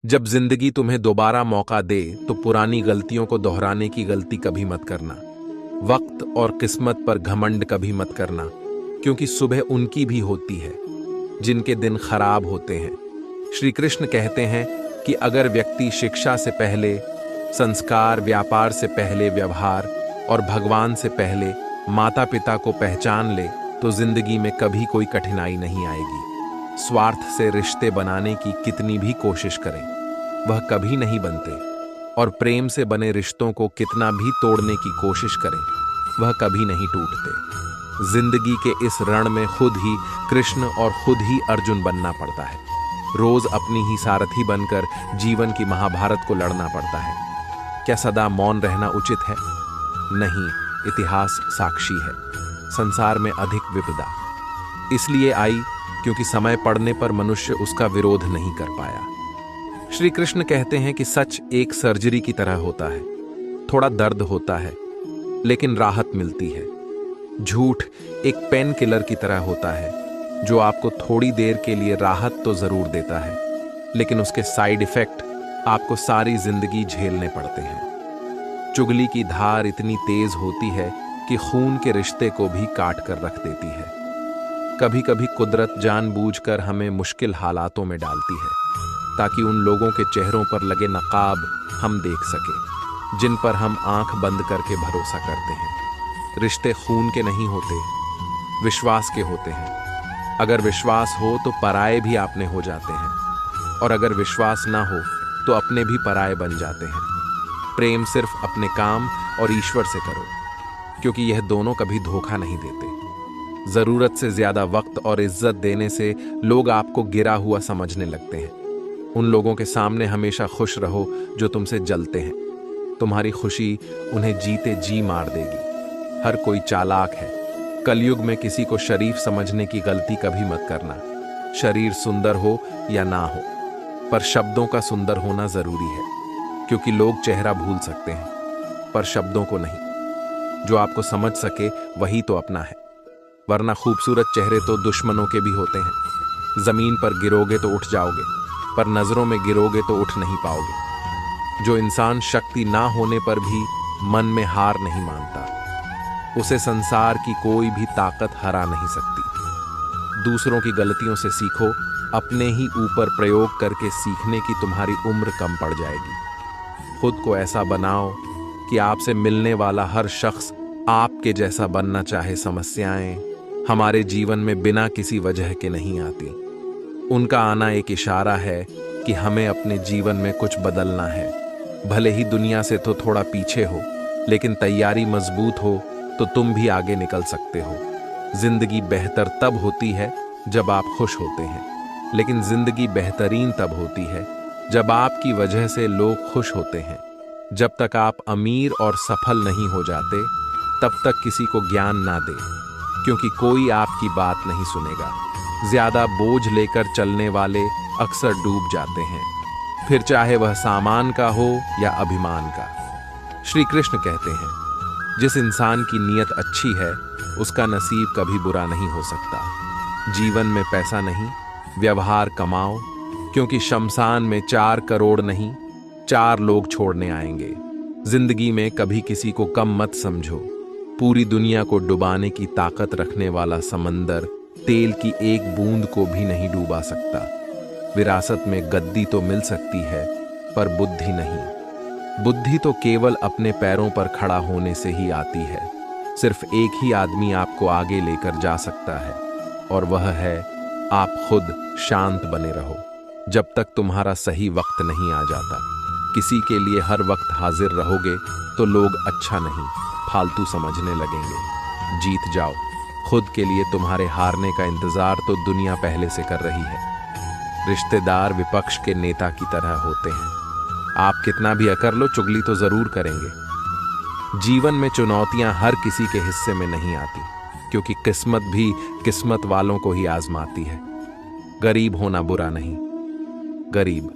जब जिंदगी तुम्हें दोबारा मौका दे तो पुरानी गलतियों को दोहराने की गलती कभी मत करना। वक्त और किस्मत पर घमंड कभी मत करना, क्योंकि सुबह उनकी भी होती है जिनके दिन खराब होते हैं। श्री कृष्ण कहते हैं कि अगर व्यक्ति शिक्षा से पहले संस्कार, व्यापार से पहले व्यवहार और भगवान से पहले माता पिता को पहचान ले तो जिंदगी में कभी कोई कठिनाई नहीं आएगी। स्वार्थ से रिश्ते बनाने की कितनी भी कोशिश करें, वह कभी नहीं बनते, और प्रेम से बने रिश्तों को कितना भी तोड़ने की कोशिश करें, वह कभी नहीं टूटते। जिंदगी के इस रण में खुद ही कृष्ण और खुद ही अर्जुन बनना पड़ता है। रोज अपनी ही सारथी बनकर जीवन की महाभारत को लड़ना पड़ता है। क्या सदा मौन रहना उचित है? नहीं, इतिहास साक्षी है। संसार में अधिक विपदा इसलिए आई क्योंकि समय पड़ने पर मनुष्य उसका विरोध नहीं कर पाया। श्री कृष्ण कहते हैं कि सच एक सर्जरी की तरह होता है। थोड़ा दर्द होता है लेकिन राहत मिलती है। झूठ एक पेन किलर की तरह होता है, जो आपको थोड़ी देर के लिए राहत तो जरूर देता है, लेकिन उसके साइड इफेक्ट आपको सारी जिंदगी झेलने पड़ते हैं। चुगली की धार इतनी तेज होती है कि खून के रिश्ते को भी काट कर रख देती है। कभी कभी कुदरत जानबूझकर हमें मुश्किल हालातों में डालती है, ताकि उन लोगों के चेहरों पर लगे नकाब हम देख सके, जिन पर हम आंख बंद करके भरोसा करते हैं। रिश्ते खून के नहीं होते, विश्वास के होते हैं। अगर विश्वास हो तो पराये भी आपने हो जाते हैं, और अगर विश्वास ना हो तो अपने भी पराये बन जाते हैं। प्रेम सिर्फ अपने काम और ईश्वर से करो, क्योंकि यह दोनों कभी धोखा नहीं देते। जरूरत से ज्यादा वक्त और इज्जत देने से लोग आपको गिरा हुआ समझने लगते हैं। उन लोगों के सामने हमेशा खुश रहो जो तुमसे जलते हैं। तुम्हारी खुशी उन्हें जीते जी मार देगी। हर कोई चालाक है। कलयुग में किसी को शरीफ समझने की गलती कभी मत करना। शरीर सुंदर हो या ना हो, पर शब्दों का सुंदर होना जरूरी है, क्योंकि लोग चेहरा भूल सकते हैं पर शब्दों को नहीं। जो आपको समझ सके वही तो अपना है, वरना खूबसूरत चेहरे तो दुश्मनों के भी होते हैं। जमीन पर गिरोगे तो उठ जाओगे, पर नजरों में गिरोगे तो उठ नहीं पाओगे। जो इंसान शक्ति ना होने पर भी मन में हार नहीं मानता, उसे संसार की कोई भी ताकत हरा नहीं सकती। दूसरों की गलतियों से सीखो, अपने ही ऊपर प्रयोग करके सीखने की तुम्हारी उम्र कम पड़ जाएगी। खुद को ऐसा बनाओ कि आपसे मिलने वाला हर शख्स आपके जैसा बनना चाहे। समस्याएं हमारे जीवन में बिना किसी वजह के नहीं आती। उनका आना एक इशारा है कि हमें अपने जीवन में कुछ बदलना है। भले ही दुनिया से तो थोड़ा पीछे हो, लेकिन तैयारी मजबूत हो तो तुम भी आगे निकल सकते हो। जिंदगी बेहतर तब होती है जब आप खुश होते हैं, लेकिन जिंदगी बेहतरीन तब होती है जब आपकी वजह से लोग खुश होते हैं। जब तक आप अमीर और सफल नहीं हो जाते, तब तक किसी को ज्ञान ना दे, क्योंकि कोई आपकी बात नहीं सुनेगा। ज्यादा बोझ लेकर चलने वाले अक्सर डूब जाते हैं, फिर चाहे वह सामान का हो या अभिमान का। श्री कृष्ण कहते हैं, जिस इंसान की नीयत अच्छी है उसका नसीब कभी बुरा नहीं हो सकता। जीवन में पैसा नहीं, व्यवहार कमाओ, क्योंकि शमशान में 4 करोड़ नहीं, 4 लोग छोड़ने आएंगे। जिंदगी में कभी किसी को कम मत समझो। पूरी दुनिया को डुबाने की ताकत रखने वाला समंदर तेल की एक बूंद को भी नहीं डूबा सकता। विरासत में गद्दी तो मिल सकती है, पर बुद्धि नहीं। बुद्धि तो केवल अपने पैरों पर खड़ा होने से ही आती है। सिर्फ एक ही आदमी आपको आगे लेकर जा सकता है, और वह है आप खुद। शांत बने रहो जब तक तुम्हारा सही वक्त नहीं आ जाता। किसी के लिए हर वक्त हाजिर रहोगे तो लोग अच्छा नहीं, फालतू समझने लगेंगे। जीत जाओ। खुद के लिए तुम्हारे हारने का इंतजार तो दुनिया पहले से कर रही है। रिश्तेदार विपक्ष के नेता की तरह होते हैं। आप कितना भी अकर लो, चुगली तो जरूर करेंगे। जीवन में चुनौतियां हर किसी के हिस्से में नहीं आती, क्योंकि किस्मत भी किस्मत वालों को ही आजमाती है। गरीब होना बुरा नहीं, गरीब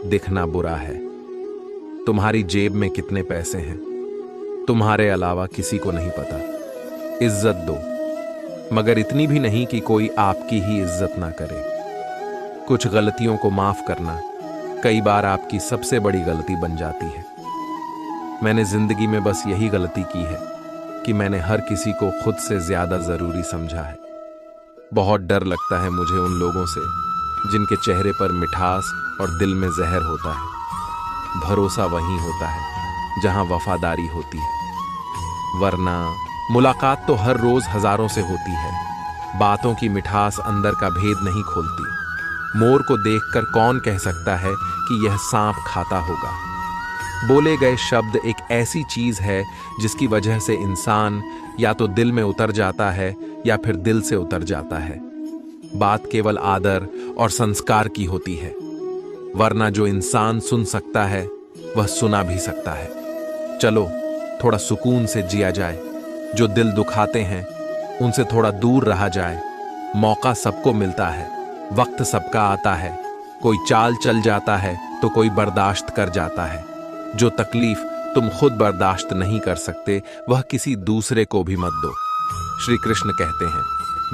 दिखना बुरा है। तुम्हारी जेब में कितने पैसे हैं, तुम्हारे अलावा किसी को नहीं पता। इज्जत दो, मगर इतनी भी नहीं कि कोई आपकी ही इज्जत ना करे। कुछ गलतियों को माफ करना कई बार आपकी सबसे बड़ी गलती बन जाती है। मैंने जिंदगी में बस यही गलती की है कि मैंने हर किसी को खुद से ज्यादा जरूरी समझा है। बहुत डर लगता है मुझे उन लोगों से जिनके चेहरे पर मिठास और दिल में जहर होता है। भरोसा वहीं होता है जहां वफादारी होती है, वरना मुलाकात तो हर रोज हजारों से होती है। बातों की मिठास अंदर का भेद नहीं खोलती। मोर को देखकर कौन कह सकता है कि यह सांप खाता होगा। बोले गए शब्द एक ऐसी चीज है जिसकी वजह से इंसान या तो दिल में उतर जाता है या फिर दिल से उतर जाता है। बात केवल आदर और संस्कार की होती है, वरना जो इंसान सुन सकता है वह सुना भी सकता है। चलो थोड़ा सुकून से जिया जाए। जो दिल दुखाते हैं उनसे थोड़ा दूर रहा जाए। मौका सबको मिलता है, वक्त सबका आता है। कोई चाल चल जाता है तो कोई बर्दाश्त कर जाता है। जो तकलीफ तुम खुद बर्दाश्त नहीं कर सकते वह किसी दूसरे को भी मत दो। श्री कृष्ण कहते हैं,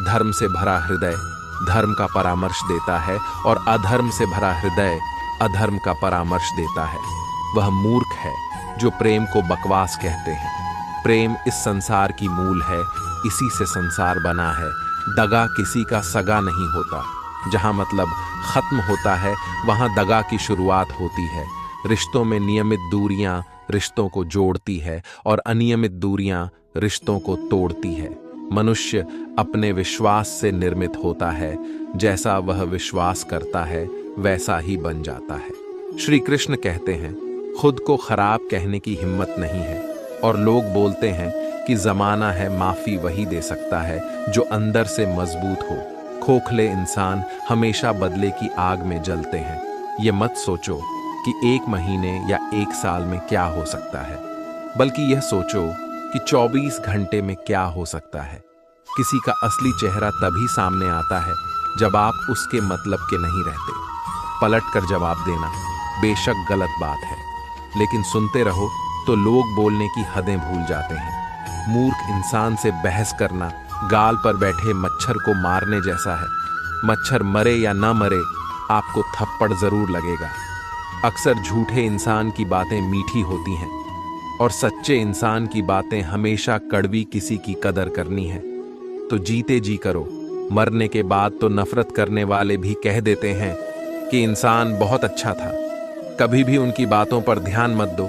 धर्म से भरा हृदय धर्म का परामर्श देता है और अधर्म से भरा हृदय अधर्म का परामर्श देता है। वह मूर्ख है जो प्रेम को बकवास कहते हैं। प्रेम इस संसार की मूल है, इसी से संसार बना है। दगा किसी का सगा नहीं होता। जहां मतलब खत्म होता है वहां दगा की शुरुआत होती है। रिश्तों में नियमित दूरियां रिश्तों को जोड़ती है और अनियमित दूरियां रिश्तों को तोड़ती है। मनुष्य अपने विश्वास से निर्मित होता है। जैसा वह विश्वास करता है वैसा ही बन जाता है। श्री कृष्ण कहते हैं, खुद को खराब कहने की हिम्मत नहीं है। और लोग बोलते हैं कि जमाना है, माफी वही दे सकता है जो अंदर से मजबूत हो। खोखले इंसान हमेशा बदले की आग में जलते हैं। ये मत सोचो कि 1 महीने या 1 साल में क्या हो सकता है, बल्कि यह सोचो कि 24 घंटे में क्या हो सकता है। किसी का असली चेहरा तभी सामने आता है जब आप उसके मतलब के नहीं रहते। पलट कर जवाब देना बेशक गलत बात है, लेकिन सुनते रहो तो लोग बोलने की हदें भूल जाते हैं। मूर्ख इंसान से बहस करना गाल पर बैठे मच्छर को मारने जैसा है। मच्छर मरे या ना मरे, आपको थप्पड़ जरूर लगेगा। अक्सर झूठे इंसान की बातें मीठी होती हैं और सच्चे इंसान की बातें हमेशा कड़वी। किसी की कदर करनी है तो जीते जी करो। मरने के बाद तो नफरत करने वाले भी कह देते हैं कि इंसान बहुत अच्छा था। कभी भी उनकी बातों पर ध्यान मत दो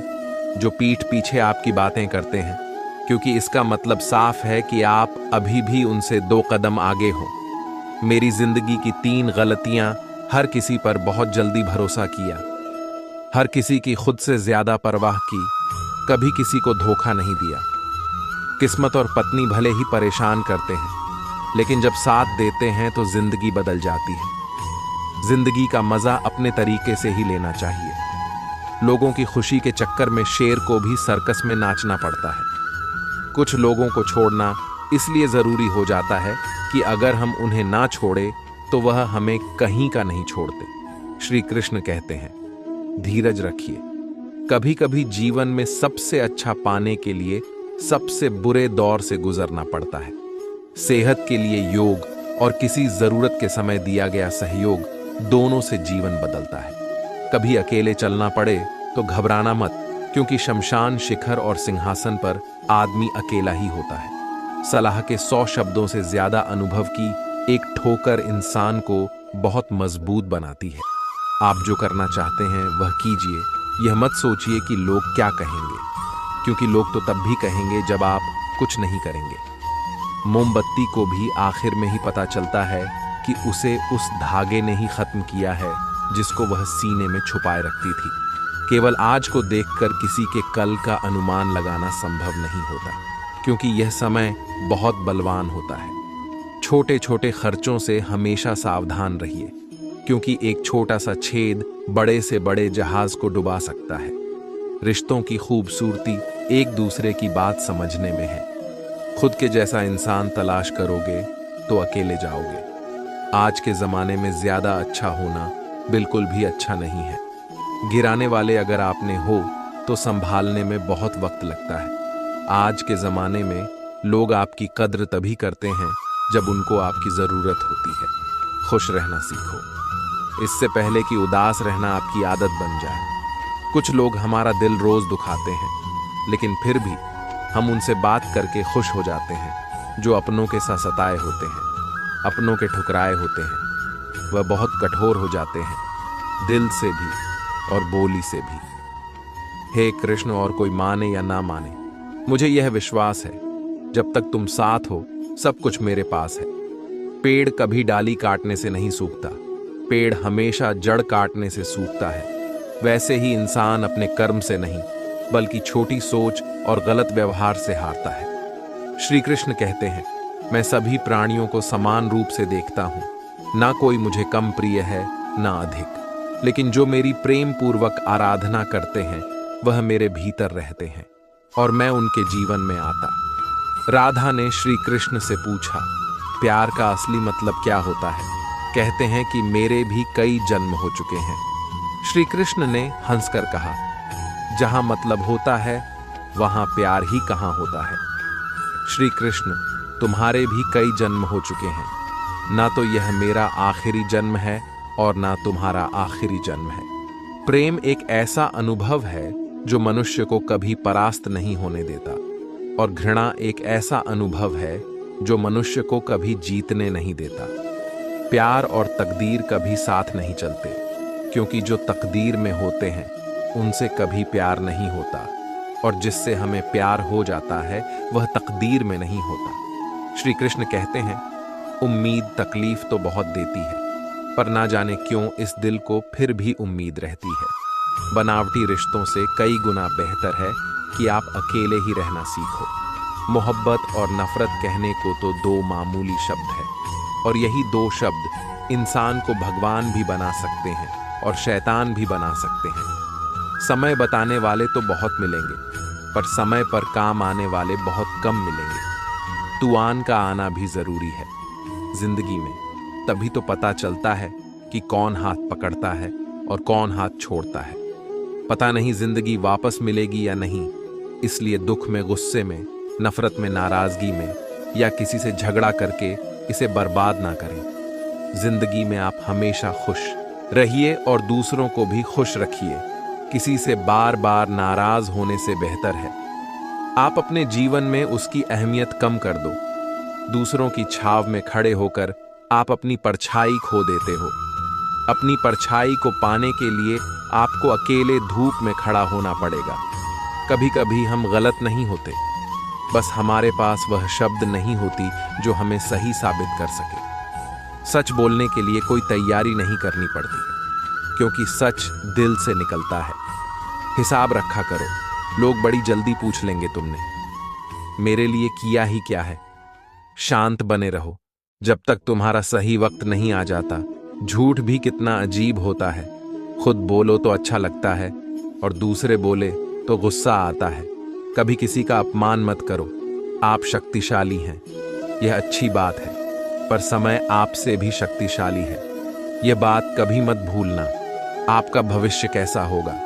जो पीठ पीछे आपकी बातें करते हैं, क्योंकि इसका मतलब साफ है कि आप अभी भी उनसे 2 कदम आगे हो। मेरी जिंदगी की 3 गलतियां: हर किसी पर बहुत जल्दी भरोसा किया, हर किसी की खुद से ज्यादा परवाह की, कभी किसी को धोखा नहीं दिया। किस्मत और पत्नी भले ही परेशान करते हैं, लेकिन जब साथ देते हैं तो जिंदगी बदल जाती है। जिंदगी का मजा अपने तरीके से ही लेना चाहिए। लोगों की खुशी के चक्कर में शेर को भी सर्कस में नाचना पड़ता है। कुछ लोगों को छोड़ना इसलिए जरूरी हो जाता है कि अगर हम उन्हें ना छोड़े तो वह हमें कहीं का नहीं छोड़ते। श्री कृष्ण कहते हैं, धीरज रखिए। कभी कभी जीवन में सबसे अच्छा पाने के लिए सबसे बुरे दौर से गुजरना पड़ता है। सेहत के लिए योग और किसी जरूरत के समय दिया गया सहयोग, दोनों से जीवन बदलता है। कभी अकेले चलना पड़े तो घबराना मत, क्योंकि शमशान शिखर और सिंहासन पर आदमी अकेला ही होता है। सलाह के 100 शब्दों से ज्यादा अनुभव की एक ठोकर इंसान को बहुत मजबूत बनाती है। आप जो करना चाहते हैं वह कीजिए। यह मत सोचिए कि लोग क्या कहेंगे, क्योंकि लोग तो तब भी कहेंगे जब आप कुछ नहीं करेंगे। मोमबत्ती को भी आखिर में ही पता चलता है कि उसे उस धागे ने ही खत्म किया है जिसको वह सीने में छुपाए रखती थी। केवल आज को देखकर किसी के कल का अनुमान लगाना संभव नहीं होता, क्योंकि यह समय बहुत बलवान होता है। छोटे छोटे खर्चों से हमेशा सावधान रहिए, क्योंकि एक छोटा सा छेद बड़े से बड़े जहाज को डुबा सकता है। रिश्तों की खूबसूरती एक दूसरे की बात समझने में है। खुद के जैसा इंसान तलाश करोगे तो अकेले जाओगे। आज के जमाने में ज्यादा अच्छा होना बिल्कुल भी अच्छा नहीं है। गिराने वाले अगर आपने हो तो संभालने में बहुत वक्त लगता है। आज के जमाने में लोग आपकी कद्र तभी करते हैं जब उनको आपकी जरूरत होती है। खुश रहना सीखो। इससे पहले कि उदास रहना आपकी आदत बन जाए। कुछ लोग हमारा दिल रोज दुखाते हैं, लेकिन फिर भी हम उनसे बात करके खुश हो जाते हैं। जो अपनों के साथ सताए होते हैं, अपनों के ठुकराए होते हैं, वह बहुत कठोर हो जाते हैं, दिल से भी और बोली से भी। हे कृष्ण, और कोई माने या ना माने, मुझे यह विश्वास है जब तक तुम साथ हो सब कुछ मेरे पास है। पेड़ कभी डाली काटने से नहीं सूखता, पेड़ हमेशा जड़ काटने से सूखता है। वैसे ही इंसान अपने कर्म से नहीं बल्कि छोटी सोच और गलत व्यवहार से हारता है। श्री कृष्ण कहते हैं, मैं सभी प्राणियों को समान रूप से देखता हूँ, ना कोई मुझे कम प्रिय है ना अधिक, लेकिन जो मेरी प्रेम पूर्वक आराधना करते हैं वह मेरे भीतर रहते हैं और मैं उनके जीवन में आता। राधा ने श्री कृष्ण से पूछा, प्यार का असली मतलब क्या होता है? कहते हैं कि मेरे भी कई जन्म हो चुके हैं। श्री कृष्ण ने हंसकर कहा, जहां मतलब होता है वहां प्यार ही कहां होता है। श्री कृष्ण, तुम्हारे भी कई जन्म हो चुके हैं, ना तो यह मेरा आखिरी जन्म है और ना तुम्हारा आखिरी जन्म है। प्रेम एक ऐसा अनुभव है जो मनुष्य को कभी परास्त नहीं होने देता, और घृणा एक ऐसा अनुभव है जो मनुष्य को कभी जीतने नहीं देता। प्यार और तकदीर कभी साथ नहीं चलते, क्योंकि जो तकदीर में होते हैं उनसे कभी प्यार नहीं होता, और जिससे हमें प्यार हो जाता है वह तकदीर में नहीं होता। श्री कृष्ण कहते हैं, उम्मीद तकलीफ तो बहुत देती है, पर ना जाने क्यों इस दिल को फिर भी उम्मीद रहती है। बनावटी रिश्तों से कई गुना बेहतर है कि आप अकेले ही रहना सीखो। मोहब्बत और नफरत कहने को तो दो मामूली शब्द है, और यही दो शब्द इंसान को भगवान भी बना सकते हैं और शैतान भी बना सकते हैं। समय बताने वाले तो बहुत मिलेंगे, पर समय पर काम आने वाले बहुत कम मिलेंगे। तूफान का आना भी जरूरी है जिंदगी में, तभी तो पता चलता है कि कौन हाथ पकड़ता है और कौन हाथ छोड़ता है। पता नहीं जिंदगी वापस मिलेगी या नहीं, इसलिए दुख में, गुस्से में, नफरत में, नाराजगी में या किसी से झगड़ा करके इसे बर्बाद ना करें। जिंदगी में आप हमेशा खुश रहिए और दूसरों को भी खुश रखिए। किसी से बार बार नाराज होने से बेहतर है आप अपने जीवन में उसकी अहमियत कम कर दो। दूसरों की छाव में खड़े होकर आप अपनी परछाई खो देते हो। अपनी परछाई को पाने के लिए आपको अकेले धूप में खड़ा होना पड़ेगा। कभी कभी हम गलत नहीं होते, बस हमारे पास वह शब्द नहीं होती जो हमें सही साबित कर सके। सच बोलने के लिए कोई तैयारी नहीं करनी पड़ती, क्योंकि सच दिल से निकलता है। हिसाब रखा करो, लोग बड़ी जल्दी पूछ लेंगे तुमने मेरे लिए किया ही क्या है। शांत बने रहो जब तक तुम्हारा सही वक्त नहीं आ जाता। झूठ भी कितना अजीब होता है, खुद बोलो तो अच्छा लगता है और दूसरे बोले तो गुस्सा आता है। कभी किसी का अपमान मत करो, आप शक्तिशाली हैं, यह अच्छी बात है, पर समय आपसे भी शक्तिशाली है। यह बात कभी मत भूलना, आपका भविष्य कैसा होगा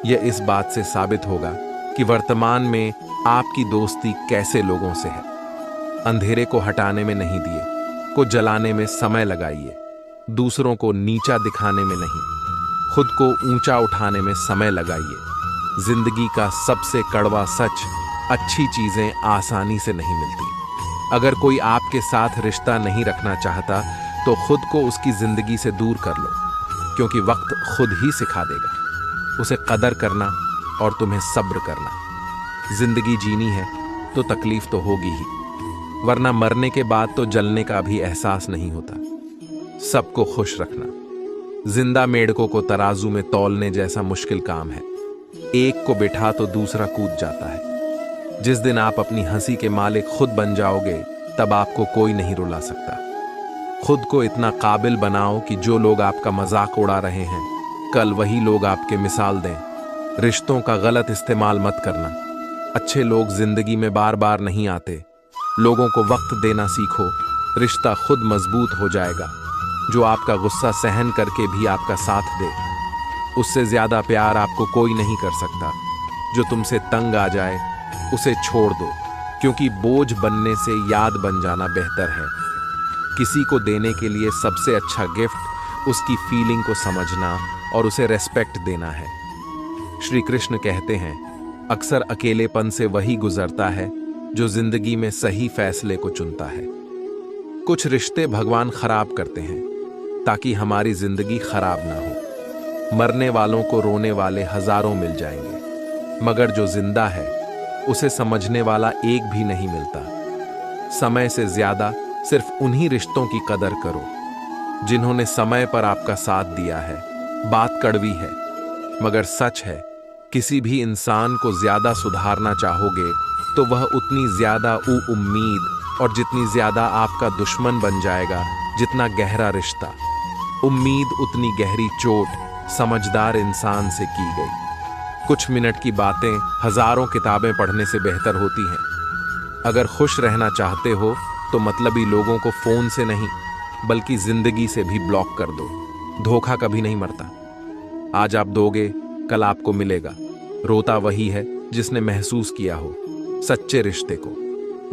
यह इस बात से साबित होगा कि वर्तमान में आपकी दोस्ती कैसे लोगों से है। अंधेरे को हटाने में नहीं दिए को जलाने में समय लगाइए। दूसरों को नीचा दिखाने में नहीं, खुद को ऊंचा उठाने में समय लगाइए। जिंदगी का सबसे कड़वा सच, अच्छी चीजें आसानी से नहीं मिलती। अगर कोई आपके साथ रिश्ता नहीं रखना चाहता तो खुद को उसकी जिंदगी से दूर कर लो, क्योंकि वक्त खुद ही सिखा देगा उसे कदर करना और तुम्हें सब्र करना। जिंदगी जीनी है तो तकलीफ तो होगी ही, वरना मरने के बाद तो जलने का भी एहसास नहीं होता। सबको खुश रखना जिंदा मेंढकों को तराजू में तौलने जैसा मुश्किल काम है। एक को बिठा तो दूसरा कूद जाता है। जिस दिन आप अपनी हंसी के मालिक खुद बन जाओगे, तब आपको कोई नहीं रुला सकता। खुद को इतना काबिल बनाओ कि जो लोग आपका मजाक उड़ा रहे हैं, कल वही लोग आपके मिसाल दें। रिश्तों का गलत इस्तेमाल मत करना। अच्छे लोग जिंदगी में बार बार नहीं आते। लोगों को वक्त देना सीखो, रिश्ता खुद मजबूत हो जाएगा। जो आपका गुस्सा सहन करके भी आपका साथ दे, उससे ज्यादा प्यार आपको कोई नहीं कर सकता। जो तुमसे तंग आ जाए उसे छोड़ दो, क्योंकि बोझ बनने से याद बन जाना बेहतर है। किसी को देने के लिए सबसे अच्छा गिफ्ट उसकी फीलिंग को समझना और उसे रेस्पेक्ट देना है। श्री कृष्ण कहते हैं, अक्सर अकेलेपन से वही गुजरता है जो जिंदगी में सही फैसले को चुनता है। कुछ रिश्ते भगवान खराब करते हैं ताकि हमारी जिंदगी खराब ना हो। मरने वालों को रोने वाले हजारों मिल जाएंगे, मगर जो जिंदा है उसे समझने वाला एक भी नहीं मिलता। समय से ज्यादा सिर्फ उन्हीं रिश्तों की कदर करो जिन्होंने समय पर आपका साथ दिया है। बात कड़वी है मगर सच है, किसी भी इंसान को ज्यादा सुधारना चाहोगे तो वह उतनी ज्यादा उम्मीद और जितनी ज्यादा आपका दुश्मन बन जाएगा जितना गहरा रिश्ता। उम्मीद उतनी गहरी चोट समझदार इंसान से की गई। कुछ मिनट की बातें हजारों किताबें पढ़ने से बेहतर होती हैं। अगर खुश रहना चाहते हो तो मतलबी लोगों को फोन से नहीं बल्कि जिंदगी से भी ब्लॉक कर दो। धोखा कभी नहीं मरता। आज आप दोगे, कल आपको मिलेगा। रोता वही है जिसने महसूस किया हो सच्चे रिश्ते को,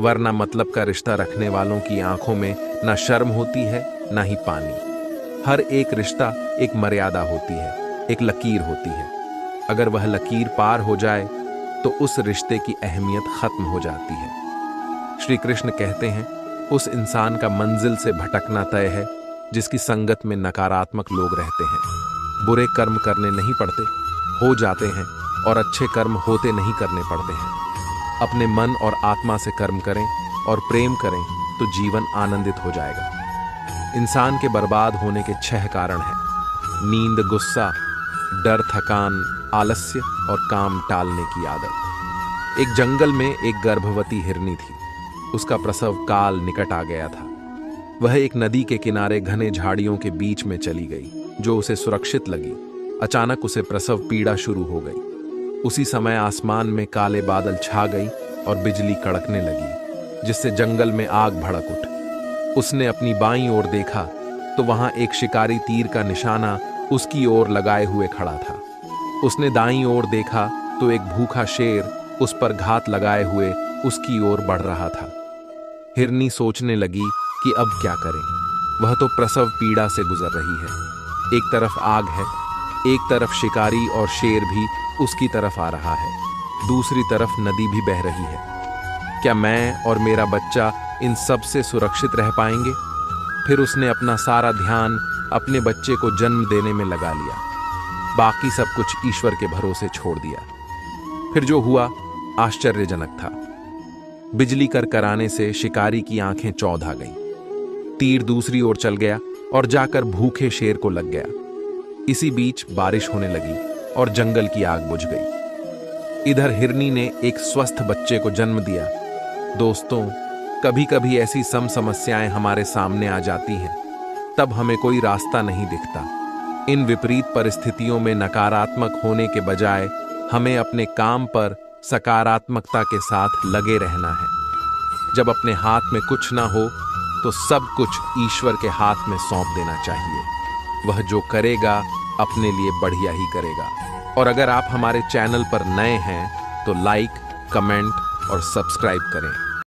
वरना मतलब का रिश्ता रखने वालों की आंखों में ना शर्म होती है ना ही पानी। हर एक रिश्ता एक मर्यादा होती है, एक लकीर होती है। अगर वह लकीर पार हो जाए तो उस रिश्ते की अहमियत खत्म हो जाती है। श्री कृष्ण कहते हैं, उस इंसान का मंजिल से भटकना तय है जिसकी संगत में नकारात्मक लोग रहते हैं। बुरे कर्म करने नहीं पड़ते, हो जाते हैं, और अच्छे कर्म होते नहीं करने पड़ते हैं। अपने मन और आत्मा से कर्म करें और प्रेम करें तो जीवन आनंदित हो जाएगा। इंसान के बर्बाद होने के 6 कारण हैं: नींद, गुस्सा, डर, थकान, आलस्य और काम टालने की आदत। एक जंगल में एक गर्भवती हिरनी थी। उसका प्रसव काल निकट आ गया था। वह एक नदी के किनारे घने झाड़ियों के बीच में चली गई जो उसे सुरक्षित लगी। अचानक उसे प्रसव पीड़ा शुरू हो गई। उसी समय आसमान में काले बादल छा गई और बिजली कड़कने लगी जिससे जंगल में आग भड़क उठ। उसने अपनी बाईं ओर देखा तो वहां एक शिकारी तीर का निशाना उसकी ओर लगाए हुए खड़ा था। उसने दाईं ओर देखा तो एक भूखा शेर उस पर घात लगाए हुए उसकी ओर बढ़ रहा था। हिरनी सोचने लगी कि अब क्या करें। वह तो प्रसव पीड़ा से गुजर रही है। एक तरफ आग है, एक तरफ शिकारी और शेर भी उसकी तरफ आ रहा है, दूसरी तरफ नदी भी बह रही है। क्या मैं और मेरा बच्चा इन सब से सुरक्षित रह पाएंगे? फिर उसने अपना सारा ध्यान अपने बच्चे को जन्म देने में लगा लिया। बाकी सब कुछ ईश्वर के भरोसे छोड़ दिया। फिर जो हुआ आश्चर्यजनक था। बिजली करकराने से शिकारी की आंखें चौध आ गईं। तीर दूसरी ओर चल गया और जाकर भूखे शेर को लग गया। इसी बीच बारिश होने लगी और जंगल की आग बुझ गई। इधर हिरनी ने एक स्वस्थ बच्चे को जन्म दिया। दोस्तों, कभी कभी ऐसी समस्याएं हमारे सामने आ जाती हैं, तब हमें कोई रास्ता नहीं दिखता। इन विपरीत परिस्थितियों में नकारात्मक होने के बजाय हमें अपने काम पर सकारात्मकता के साथ लगे रहना है। जब अपने हाथ में कुछ ना हो तो सब कुछ ईश्वर के हाथ में सौंप देना चाहिए। वह जो करेगा अपने लिए बढ़िया ही करेगा। और अगर आप हमारे चैनल पर नए हैं तो लाइक, कमेंट और सब्सक्राइब करें।